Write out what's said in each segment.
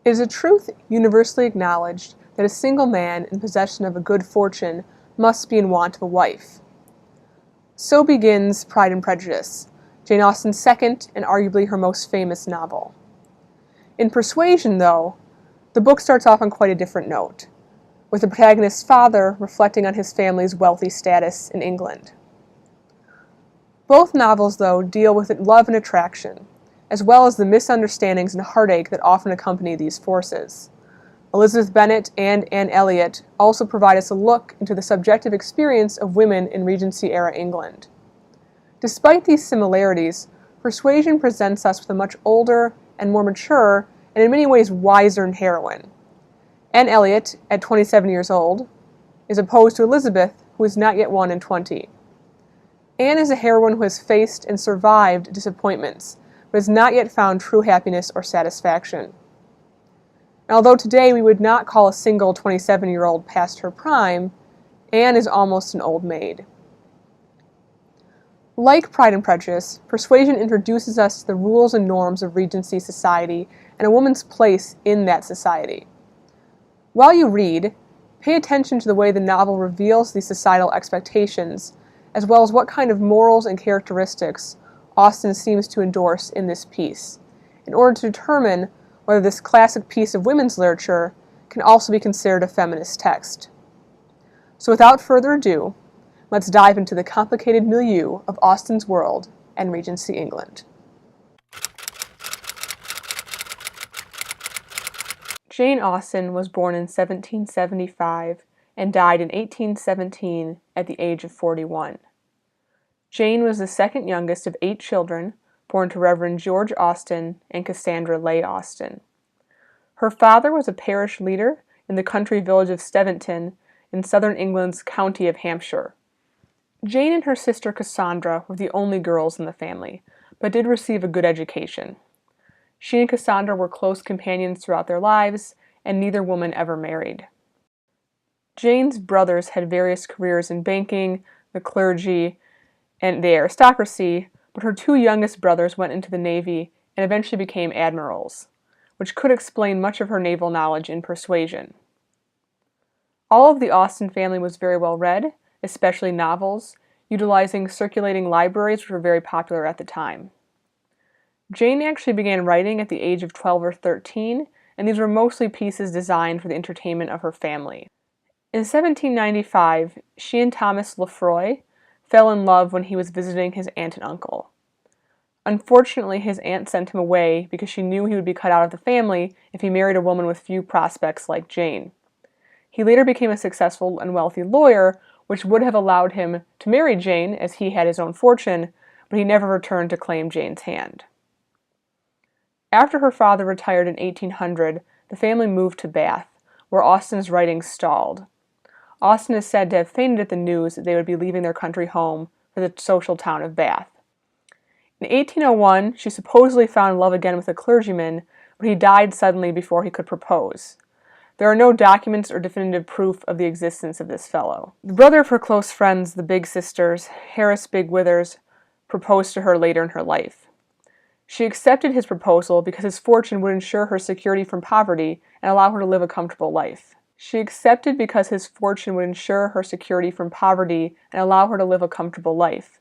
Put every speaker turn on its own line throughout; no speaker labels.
It is a truth universally acknowledged that a single man in possession of a good fortune must be in want of a wife. So begins Pride and Prejudice, Jane Austen's second and arguably her most famous novel. In Persuasion, though, the book starts off on quite a different note, with the protagonist's father reflecting on his family's wealthy status in England. Both novels, though, deal with love and attraction, as well as the misunderstandings and heartache that often accompany these forces. Elizabeth Bennet and Anne Elliot also provide us a look into the subjective experience of women in Regency-era England. Despite these similarities, Persuasion presents us with a much older and more mature, and in many ways wiser heroine. Anne Elliot, at 27 years old, is opposed to Elizabeth, who is not yet 21. Anne is a heroine who has faced and survived disappointments, but has not yet found true happiness or satisfaction. And although today we would not call a single 27-year-old past her prime, Anne is almost an old maid. Like Pride and Prejudice, Persuasion introduces us to the rules and norms of Regency society and a woman's place in that society. While you read, pay attention to the way the novel reveals these societal expectations, as well as what kind of morals and characteristics Austen seems to endorse in this piece, in order to determine whether this classic piece of women's literature can also be considered a feminist text. So without further ado, let's dive into the complicated milieu of Austen's world and Regency England. Jane Austen was born in 1775 and died in 1817 at the age of 41. Jane was the second youngest of 8 children, born to Reverend George Austen and Cassandra Leigh Austen. Her father was a parish leader in the country village of Steventon in southern England's county of Hampshire. Jane and her sister Cassandra were the only girls in the family, but did receive a good education. She and Cassandra were close companions throughout their lives, and neither woman ever married. Jane's brothers had various careers in banking, the clergy, and the aristocracy, but her 2 youngest brothers went into the Navy and eventually became admirals, which could explain much of her naval knowledge in Persuasion. All of the Austen family was very well read, especially novels, utilizing circulating libraries which were very popular at the time. Jane actually began writing at the age of 12 or 13, and these were mostly pieces designed for the entertainment of her family. In 1795, she and Thomas Lefroy fell in love when he was visiting his aunt and uncle. Unfortunately, his aunt sent him away because she knew he would be cut out of the family if he married a woman with few prospects like Jane. He later became a successful and wealthy lawyer, which would have allowed him to marry Jane as he had his own fortune, but he never returned to claim Jane's hand. After her father retired in 1800, the family moved to Bath, where Austen's writing stalled. Austen is said to have fainted at the news that they would be leaving their country home for the social town of Bath. In 1801, she supposedly found love again with a clergyman, but he died suddenly before he could propose. There are no documents or definitive proof of the existence of this fellow. The brother of her close friends, the Big Sisters, Harris Big Withers, proposed to her later in her life. She accepted his proposal because his fortune would ensure her security from poverty and allow her to live a comfortable life. She accepted because his fortune would ensure her security from poverty and allow her to live a comfortable life.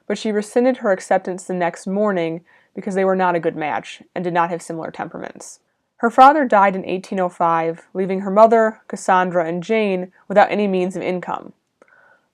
But she rescinded her acceptance the next morning because they were not a good match and did not have similar temperaments. Her father died in 1805, leaving her mother, Cassandra, and Jane without any means of income.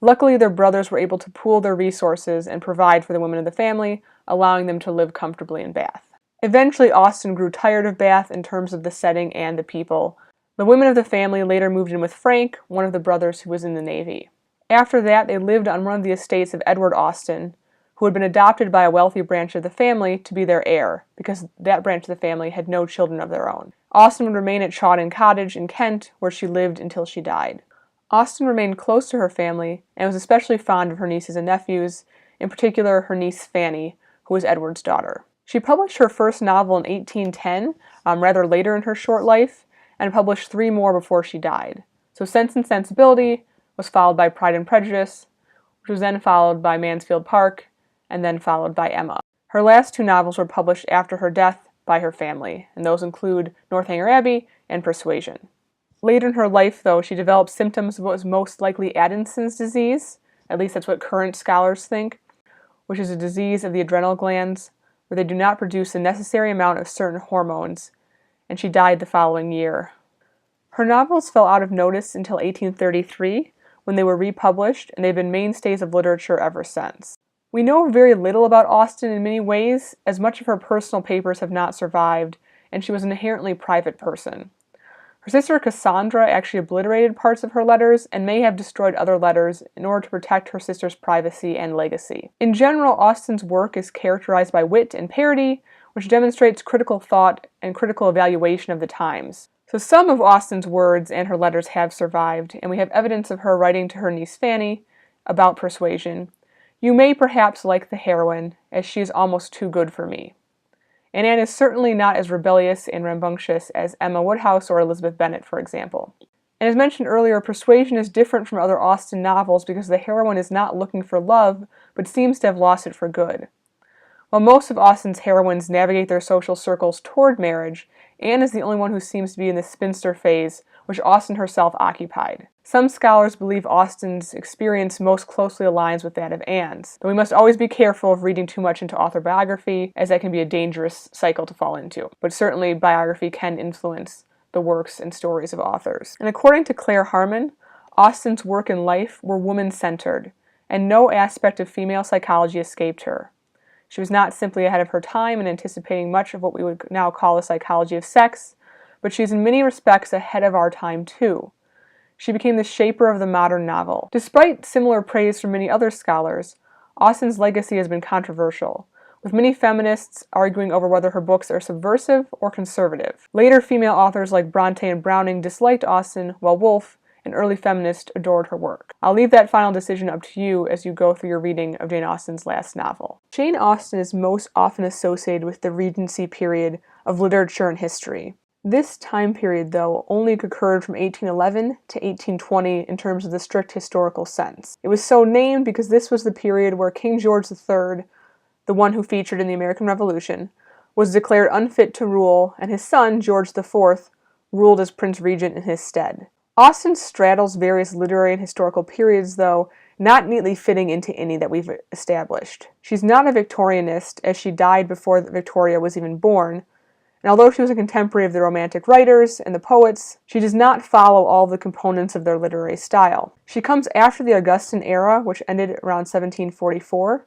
Luckily, their brothers were able to pool their resources and provide for the women of the family, allowing them to live comfortably in Bath. Eventually, Austen grew tired of Bath in terms of the setting and the people. The women of the family later moved in with Frank, one of the brothers who was in the Navy. After that, they lived on one of the estates of Edward Austen, who had been adopted by a wealthy branch of the family to be their heir, because that branch of the family had no children of their own. Austen would remain at Chawton Cottage in Kent, where she lived until she died. Austen remained close to her family, and was especially fond of her nieces and nephews, in particular her niece Fanny, who was Edward's daughter. She published her first novel in 1810, rather later in her short life, and published 3 more before she died. So Sense and Sensibility was followed by Pride and Prejudice, which was then followed by Mansfield Park, and then followed by Emma. Her last 2 novels were published after her death by her family, and those include Northanger Abbey and Persuasion. Later in her life, though, she developed symptoms of what was most likely Addison's disease, at least that's what current scholars think, which is a disease of the adrenal glands where they do not produce the necessary amount of certain hormones, and she died the following year. Her novels fell out of notice until 1833, when they were republished, and they've been mainstays of literature ever since. We know very little about Austen in many ways, as much of her personal papers have not survived, and she was an inherently private person. Her sister Cassandra actually obliterated parts of her letters and may have destroyed other letters in order to protect her sister's privacy and legacy. In general, Austen's work is characterized by wit and parody, which demonstrates critical thought and critical evaluation of the times. So some of Austen's words and her letters have survived, and we have evidence of her writing to her niece Fanny about persuasion. You may perhaps like the heroine, as she is almost too good for me. And Anne is certainly not as rebellious and rambunctious as Emma Woodhouse or Elizabeth Bennet, for example. And as mentioned earlier, Persuasion is different from other Austen novels because the heroine is not looking for love, but seems to have lost it for good. While most of Austen's heroines navigate their social circles toward marriage, Anne is the only one who seems to be in the spinster phase, which Austen herself occupied. Some scholars believe Austen's experience most closely aligns with that of Anne's, though we must always be careful of reading too much into author biography, as that can be a dangerous cycle to fall into. But certainly biography can influence the works and stories of authors. And according to Claire Harmon, Austen's work and life were woman-centered, and no aspect of female psychology escaped her. She was not simply ahead of her time in anticipating much of what we would now call the psychology of sex, but she is in many respects ahead of our time too. She became the shaper of the modern novel. Despite similar praise from many other scholars, Austen's legacy has been controversial, with many feminists arguing over whether her books are subversive or conservative. Later female authors like Bronte and Browning disliked Austen, while Woolf, an early feminist, adored her work. I'll leave that final decision up to you as you go through your reading of Jane Austen's last novel. Jane Austen is most often associated with the Regency period of literature and history. This time period, though, only occurred from 1811 to 1820 in terms of the strict historical sense. It was so named because this was the period where King George III, the one who featured in the American Revolution, was declared unfit to rule, and his son, George IV, ruled as Prince Regent in his stead. Austen straddles various literary and historical periods, though, not neatly fitting into any that we've established. She's not a Victorianist, as she died before Victoria was even born, and although she was a contemporary of the Romantic writers and the poets, she does not follow all the components of their literary style. She comes after the Augustan era, which ended around 1744,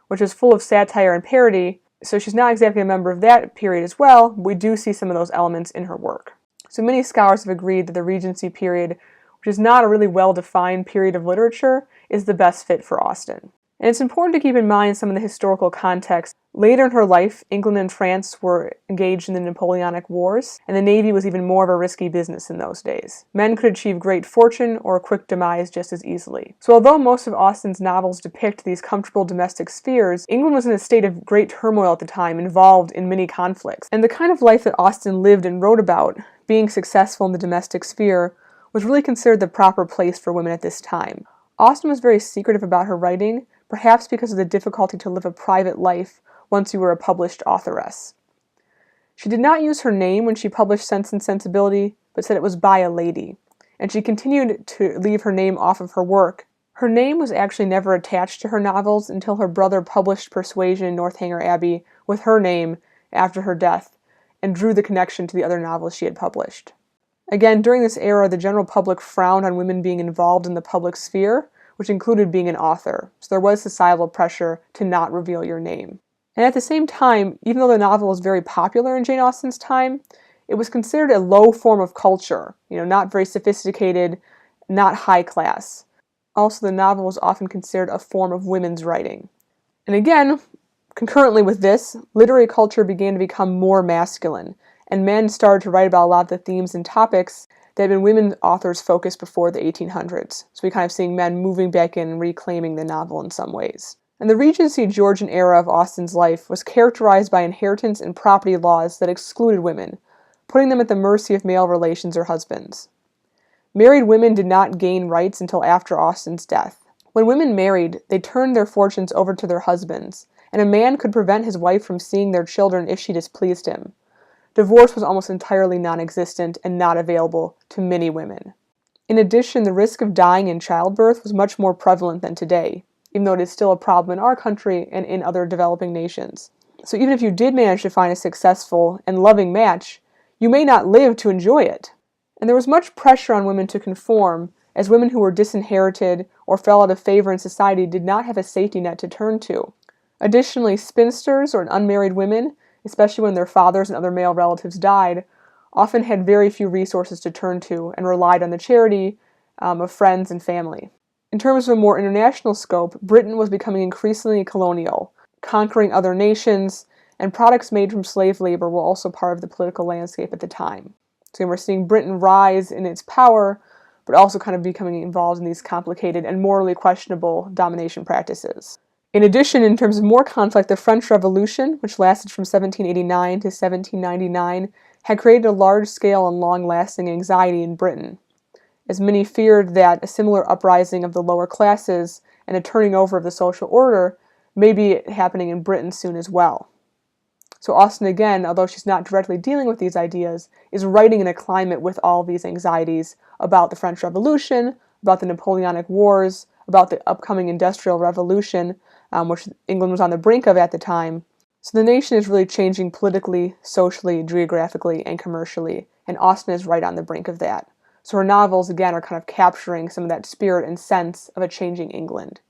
which is full of satire and parody, so she's not exactly a member of that period as well, but we do see some of those elements in her work. So many scholars have agreed that the Regency period, which is not a really well-defined period of literature, is the best fit for Austen. And it's important to keep in mind some of the historical context. Later in her life, England and France were engaged in the Napoleonic Wars, and the Navy was even more of a risky business in those days. Men could achieve great fortune or a quick demise just as easily. So although most of Austen's novels depict these comfortable domestic spheres, England was in a state of great turmoil at the time, involved in many conflicts. And the kind of life that Austen lived and wrote about, being successful in the domestic sphere, was really considered the proper place for women at this time. Austen was very secretive about her writing, perhaps because of the difficulty to live a private life once you were a published authoress. She did not use her name when she published Sense and Sensibility, but said it was by a lady, and she continued to leave her name off of her work. Her name was actually never attached to her novels until her brother published Persuasion in Northanger Abbey with her name after her death, and drew the connection to the other novels she had published. Again, during this era, the general public frowned on women being involved in the public sphere, which included being an author, so there was societal pressure to not reveal your name. And at the same time, even though the novel was very popular in Jane Austen's time, it was considered a low form of culture, not very sophisticated, not high class. Also, the novel was often considered a form of women's writing. And again, concurrently with this, literary culture began to become more masculine, and men started to write about a lot of the themes and topics that had been women authors focused before the 1800s. So we kind of seeing men moving back in and reclaiming the novel in some ways. And the Regency Georgian era of Austen's life was characterized by inheritance and property laws that excluded women, putting them at the mercy of male relations or husbands. Married women did not gain rights until after Austen's death. When women married, they turned their fortunes over to their husbands, and a man could prevent his wife from seeing their children if she displeased him. divorce was almost entirely non-existent and not available to many women. In addition, the risk of dying in childbirth was much more prevalent than today, even though it is still a problem in our country and in other developing nations. So even if you did manage to find a successful and loving match, you may not live to enjoy it. And there was much pressure on women to conform, as women who were disinherited or fell out of favor in society did not have a safety net to turn to. Additionally, spinsters or unmarried women, especially when their fathers and other male relatives died, often had very few resources to turn to and relied on the charity of friends and family. In terms of a more international scope, Britain was becoming increasingly colonial, conquering other nations, and products made from slave labor were also part of the political landscape at the time. So we're seeing Britain rise in its power, but also kind of becoming involved in these complicated and morally questionable domination practices. In addition, in terms of more conflict, the French Revolution, which lasted from 1789 to 1799, had created a large-scale and long-lasting anxiety in Britain, as many feared that a similar uprising of the lower classes and a turning over of the social order may be happening in Britain soon as well. So Austen, again, although she's not directly dealing with these ideas, is writing in a climate with all these anxieties about the French Revolution, about the Napoleonic Wars, about the upcoming Industrial Revolution, which England was on the brink of at the time. So the nation is really changing politically, socially, geographically, and commercially, and Austen is right on the brink of that. So her novels, again, are kind of capturing some of that spirit and sense of a changing England.